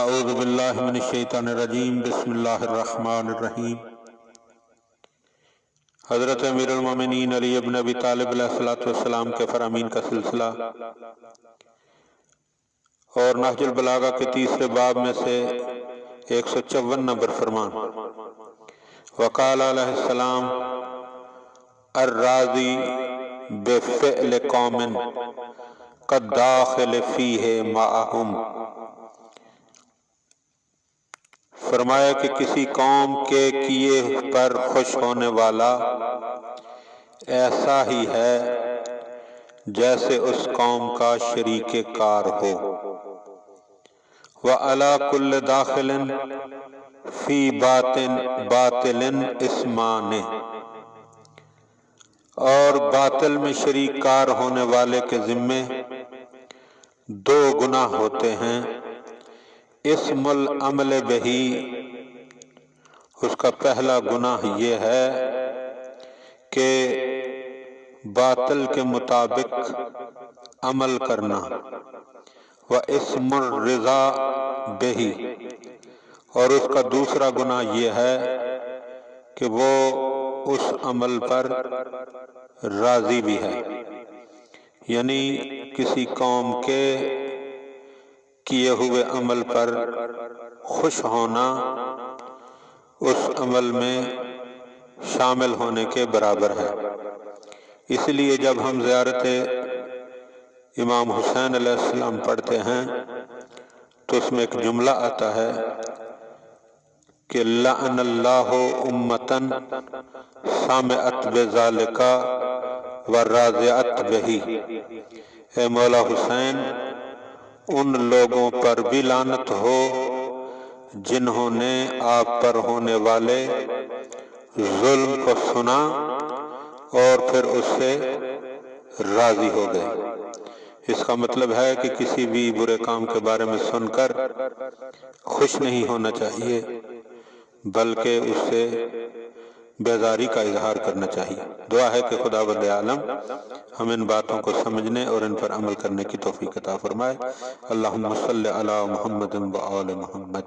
اعوذ باللہ من الشیطان الرجیم بسم اللہ الرحمن الرحیم۔ حضرت امیر المومنین علی ابن ابی طالب علیہ السلام کے فرامین کا سلسلہ اور نہج البلاغہ کے تیسرے باب میں سے 154 نمبر فرمان۔ وقال علیہ السلام الراضی بفعل قوم قد داخل فیہ معہم، فرمایا کہ کسی قوم کے کیے پر خوش ہونے والا ایسا ہی ہے جیسے اس قوم کا شریک کار ہو۔ وَعَلَى كُلِّ دَاخِلٍ فِي بَاطِلٍ اِسْمَانِ، اور باطل میں شریک کار ہونے والے کے ذمے دو گناہ ہوتے ہیں۔ اسم العمل بہی، اس کا پہلا گناہ یہ ہے کہ باطل کے مطابق عمل کرنا، و اسم الرضا بہی، اور اس کا دوسرا گناہ یہ ہے کہ وہ اس عمل پر راضی بھی ہے، یعنی کسی قوم کے کیے ہوئے عمل پر خوش ہونا اس عمل میں شامل ہونے کے برابر ہے۔ اس لیے جب ہم زیارت امام حسین علیہ السلام پڑھتے ہیں تو اس میں ایک جملہ آتا ہے کہ لعن اللہ امتن سامعت بذالک ورازعت بہی، اے مولا حسین ان لوگوں پر بھی لعنت ہو جنہوں نے آپ پر ہونے والے ظلم کو سنا اور پھر اس سے راضی ہو گئے۔ اس کا مطلب ہے کہ کسی بھی برے کام کے بارے میں سن کر خوش نہیں ہونا چاہیے، بلکہ اس سے بیزاری کا اظہار کرنا چاہیے۔ دعا ہے کہ خداوند عالم ہم ان باتوں کو سمجھنے اور ان پر عمل کرنے کی توفیق عطا فرمائے۔ اللہم صلی علی محمد و آل محمد۔